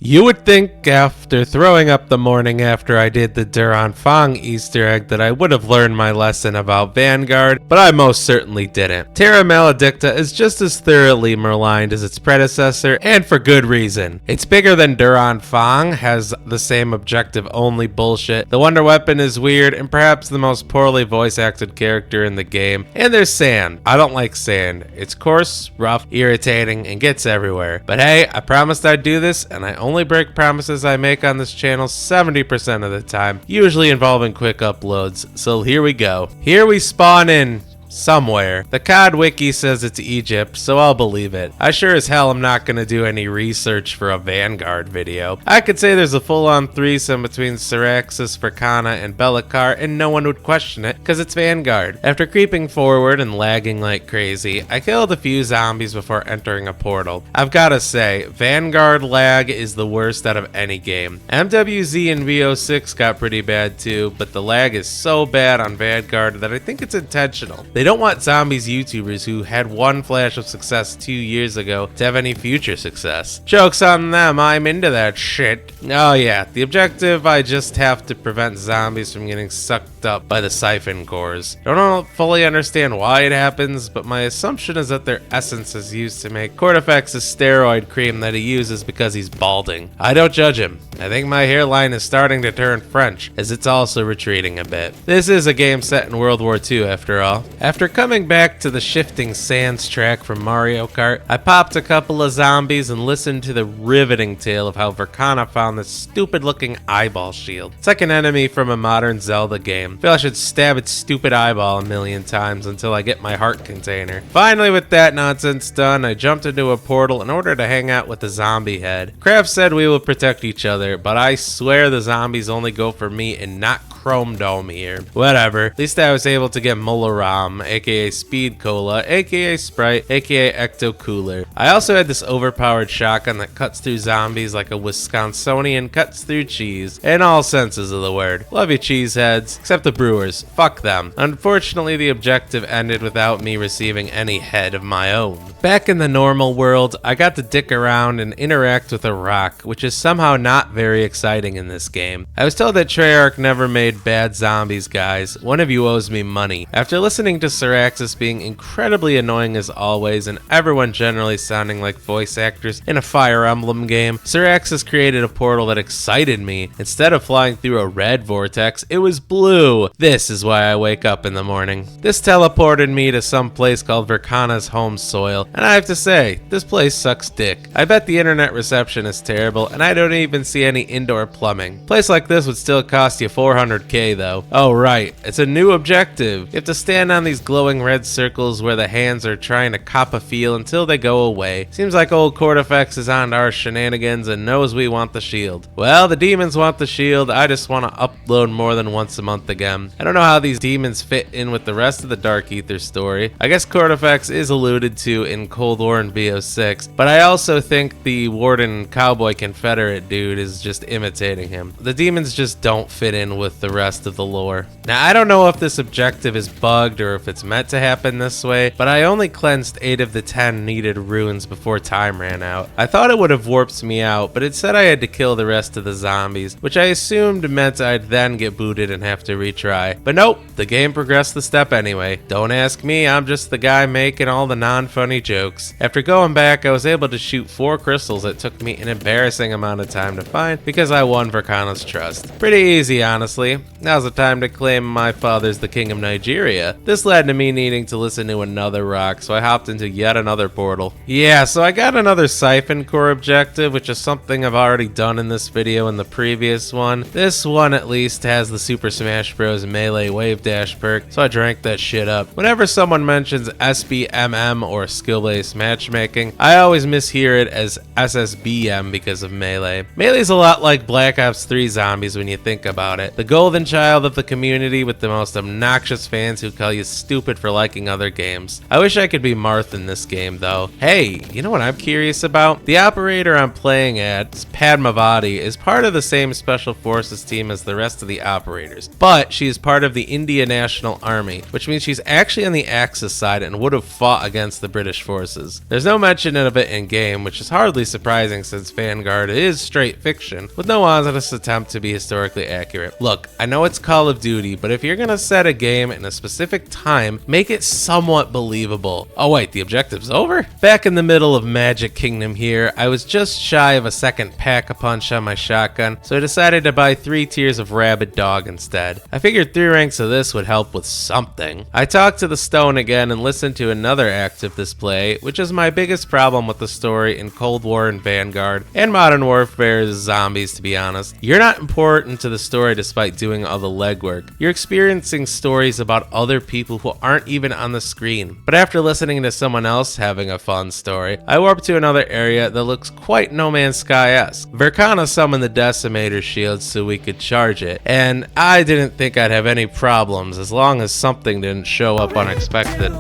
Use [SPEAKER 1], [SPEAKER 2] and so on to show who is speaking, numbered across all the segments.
[SPEAKER 1] You would think after throwing up the morning after I did the Duran Fong Easter egg that I would have learned my lesson about Vanguard, but I most certainly didn't. Terra Maledicta is just as thoroughly maligned as its predecessor, and for good reason. It's bigger than Duran Fong, has the same objective-only bullshit, the wonder weapon is weird, and perhaps the most poorly voice-acted character in the game, and there's sand. I don't like sand. It's coarse, rough, irritating, and gets everywhere. But hey, I promised I'd do this, and I only break promises I make on this channel 70% of the time, usually involving quick uploads, so here we go. Here we spawn in somewhere. The COD wiki says it's Egypt, so I'll believe it. I sure as hell am not gonna do any research for a Vanguard video. I could say there's a full-on threesome between Syraxis, Verkana, and Belikar, and no one would question it, cause it's Vanguard. After creeping forward and lagging like crazy, I killed a few zombies before entering a portal. I've gotta say, Vanguard lag is the worst out of any game. MWZ and VO6 got pretty bad too, but the lag is so bad on Vanguard that I think it's intentional. They don't want zombies YouTubers who had one flash of success 2 years ago to have any future success. Joke's on them, I'm into that shit. Oh yeah, the objective, I just have to prevent zombies from getting sucked up by the siphon cores. I don't fully understand why it happens, but my assumption is that their essence is used to make Cordyfex's steroid cream that he uses because he's balding. I don't judge him. I think my hairline is starting to turn French, as it's also retreating a bit. This is a game set in World War II after all. After coming back to the Shifting Sands track from Mario Kart, I popped a couple of zombies and listened to the riveting tale of how Verkana found this stupid looking eyeball shield. It's like an enemy from a modern Zelda game. I feel I should stab its stupid eyeball a million times until I get my heart container. Finally, with that nonsense done, I jumped into a portal in order to hang out with the zombie head. Kraft said we will protect each other, but I swear the zombies only go for me and not Chrome Dome here. Whatever, at least I was able to get Mularam, aka Speed Cola, aka Sprite, aka Ecto Cooler. I also had this overpowered shotgun that cuts through zombies like a Wisconsinian cuts through cheese, in all senses of the word. Love you cheeseheads, except the brewers, fuck them. Unfortunately, the objective ended without me receiving any head of my own. Back in the normal world, I got to dick around and interact with a rock, which is somehow not very exciting in this game. I was told that Treyarch never made bad zombies, guys. One of you owes me money. After listening to Syraxis being incredibly annoying as always and everyone generally sounding like voice actors in a Fire Emblem game, Syraxis created a portal that excited me. Instead of flying through a red vortex, it was blue. This is why I wake up in the morning. This teleported me to some place called Verkana's home soil, and I have to say, this place sucks dick. I bet the internet reception is terrible, and I don't even see any indoor plumbing. A place like this would still cost you 400k though. Oh right, it's a new objective. You have to stand on these glowing red circles where the hands are trying to cop a feel until they go away. Seems like old Cordyfex is on to our shenanigans and knows we want the shield. Well, the demons want the shield, I just want to upload more than once a month again. I don't know how these demons fit in with the rest of the Dark Ether story. I guess Cordyfex is alluded to in Cold War and VO6, but I also think the Warden Cowboy Confederate dude is just imitating him. The demons just don't fit in with the rest of the lore. Now, I don't know if this objective is bugged or if it's meant to happen this way, but I only cleansed 8 of the 10 needed runes before time ran out. I thought it would have warped me out, but it said I had to kill the rest of the zombies, which I assumed meant I'd then get booted and have to retry. But nope, the game progressed the step anyway. Don't ask me, I'm just the guy making all the non-funny jokes. After going back, I was able to shoot 4 crystals that took me an embarrassing amount of time to find because I won Verkana's trust. Pretty easy, honestly. Now's the time to claim my father's the king of Nigeria. This led to me needing to listen to another rock, so I hopped into yet another portal. Yeah, so I got another siphon core objective, which is something I've already done in this video and the previous one. This one at least has the Super Smash Bros. Melee Wave Dash perk, so I drank that shit up. Whenever someone mentions SBMM or skill-based matchmaking, I always mishear it as SSBM because of Melee. Melee's a lot like Black Ops 3 zombies when you think about it. The golden child of the community with the most obnoxious fans who call you stupid for liking other games. I wish I could be Marth in this game though. Hey, you know what I'm curious about? The operator I'm playing at, Padmavati, is part of the same Special Forces team as the rest of the operators, but but she is part of the India National Army, which means she's actually on the Axis side and would have fought against the British forces. There's no mention of it in game, which is hardly surprising since Vanguard is straight fiction, with no honest attempt to be historically accurate. Look, I know it's Call of Duty, but if you're gonna set a game in a specific time, make it somewhat believable. Oh wait, the objective's over? Back in the middle of Magic Kingdom here, I was just shy of a second pack-a-punch on my shotgun, so I decided to buy 3 tiers of Rabid Dog instead. I figured 3 ranks of this would help with something. I talked to the stone again and listened to another active display, which is my biggest problem with the story in Cold War and Vanguard, and Modern Warfare's zombies, to be honest. You're not important to the story despite doing all the legwork. You're experiencing stories about other people who aren't even on the screen. But after listening to someone else having a fun story, I warped to another area that looks quite No Man's Sky-esque. Verkana summoned the Decimator shield so we could charge it, and I didn't think I'd have any problems as long as something didn't show up unexpected.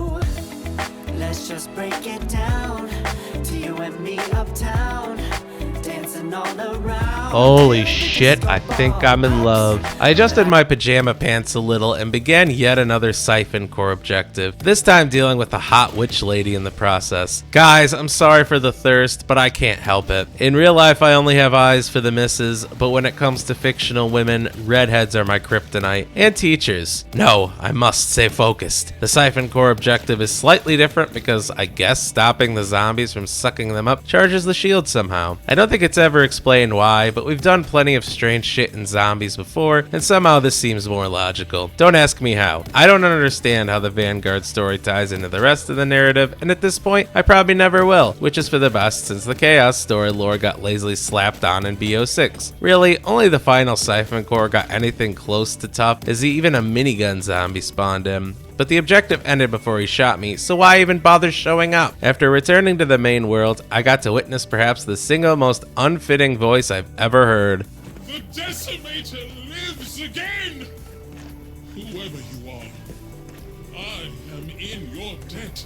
[SPEAKER 2] Let's just break it down to you and me uptown, dancing all around.
[SPEAKER 1] Holy shit, I think I'm in love. I adjusted my pajama pants a little and began yet another Siphon Core objective, this time dealing with a hot witch lady in the process. Guys, I'm sorry for the thirst, but I can't help it. In real life, I only have eyes for the misses, but when it comes to fictional women, redheads are my kryptonite. And teachers. No, I must stay focused. The Siphon Core objective is slightly different because I guess stopping the zombies from sucking them up charges the shield somehow. I don't think it's ever explained why, but we've done plenty of strange shit in zombies before, and somehow this seems more logical. Don't ask me how. I don't understand how the Vanguard story ties into the rest of the narrative, and at this point, I probably never will, which is for the best since the Chaos story lore got lazily slapped on in BO6. Really, only the final Siphon Core got anything close to tough, as even a minigun zombie spawned him. But the objective ended before he shot me, so why even bother showing up? After returning to the main world, I got to witness perhaps the single most unfitting voice I've ever heard.
[SPEAKER 3] The Decimator lives again! Whoever you are, I am in your debt.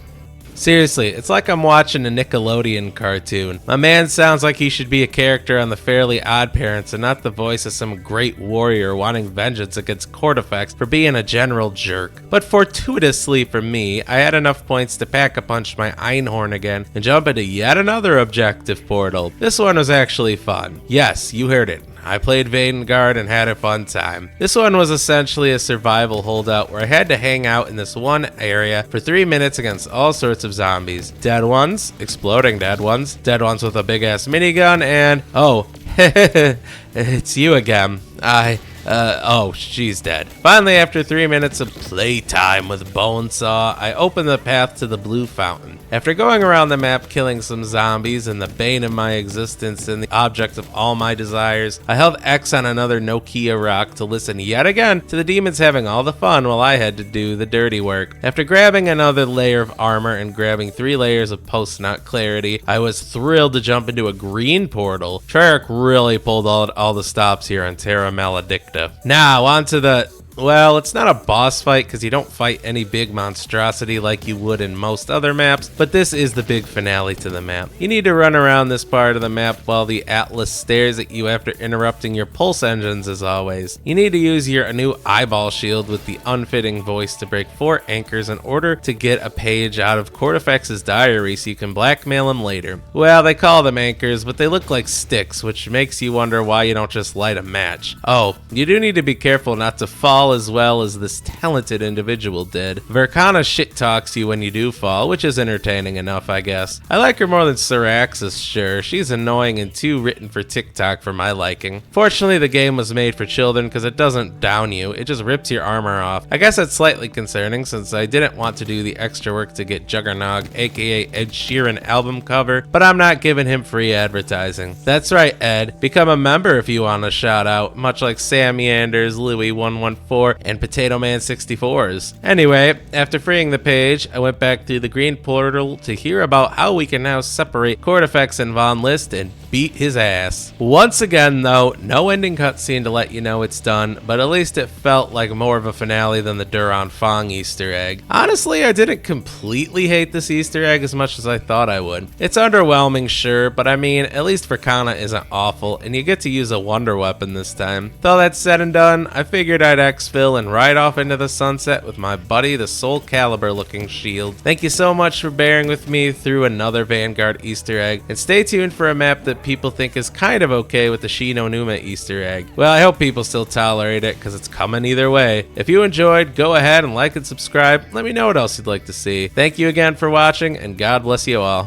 [SPEAKER 1] Seriously, it's like I'm watching a Nickelodeon cartoon. My man sounds like he should be a character on the Fairly Odd Parents and not the voice of some great warrior wanting vengeance against Cortifex for being a general jerk. But fortuitously for me, I had enough points to pack-a-punch my Einhorn again and jump into yet another objective portal. This one was actually fun. Yes, you heard it. I played Vanguard and had a fun time. This one was essentially a survival holdout where I had to hang out in this one area for 3 minutes against all sorts of zombies. Dead ones, exploding dead ones with a big ass minigun, and oh, it's you again. Oh, she's dead. Finally, after 3 minutes of playtime with Bonesaw, I opened the path to the blue fountain. After going around the map killing some zombies and the bane of my existence and the object of all my desires, I held X on another Nokia rock to listen yet again to the demons having all the fun while I had to do the dirty work. After grabbing another layer of armor and grabbing 3 layers of post-nut clarity, I was thrilled to jump into a green portal. Treyarch really pulled all the stops here on Terra Maledicta. Now, on to the... Well, it's not a boss fight because you don't fight any big monstrosity like you would in most other maps, but this is the big finale to the map. You need to run around this part of the map while the Atlas stares at you after interrupting your pulse engines as always. You need to use your new eyeball shield with the unfitting voice to break 4 anchors in order to get a page out of Cortifex's diary so you can blackmail him later. Well, they call them anchors, but they look like sticks, which makes you wonder why you don't just light a match. Oh, you do need to be careful not to fall as well as this talented individual did. Verkana shit talks you when you do fall, which is entertaining enough, I guess. I like her more than Syraxis, sure. She's annoying and too written for TikTok for my liking. Fortunately, the game was made for children because it doesn't down you, it just rips your armor off. I guess that's slightly concerning since I didn't want to do the extra work to get Juggernog, aka Ed Sheeran album cover, but I'm not giving him free advertising. That's right, Ed. Become a member if you want a shout out, much like Sam Yanders, Louis114, and Potato Man 64s. Anyway, after freeing the page, I went back through the green portal to hear about how we can now separate Cortifex and Von List and beat his ass. Once again though, no ending cutscene to let you know it's done, but at least it felt like more of a finale than the Duran Fong Easter egg. Honestly, I didn't completely hate this Easter egg as much as I thought I would. It's underwhelming, sure, but I mean, at least Verkana isn't awful, and you get to use a wonder weapon this time. With all that said and done, I figured I'd exfil and ride off into the sunset with my buddy the Soul Calibur looking shield. Thank you so much for bearing with me through another Vanguard Easter egg, and stay tuned for a map that people think is kind of okay with the Shinonuma Easter egg. Well, I hope people still tolerate it, because it's coming either way. If you enjoyed, go ahead and like and subscribe. Let me know what else you'd like to see. Thank you again for watching, and God bless you all.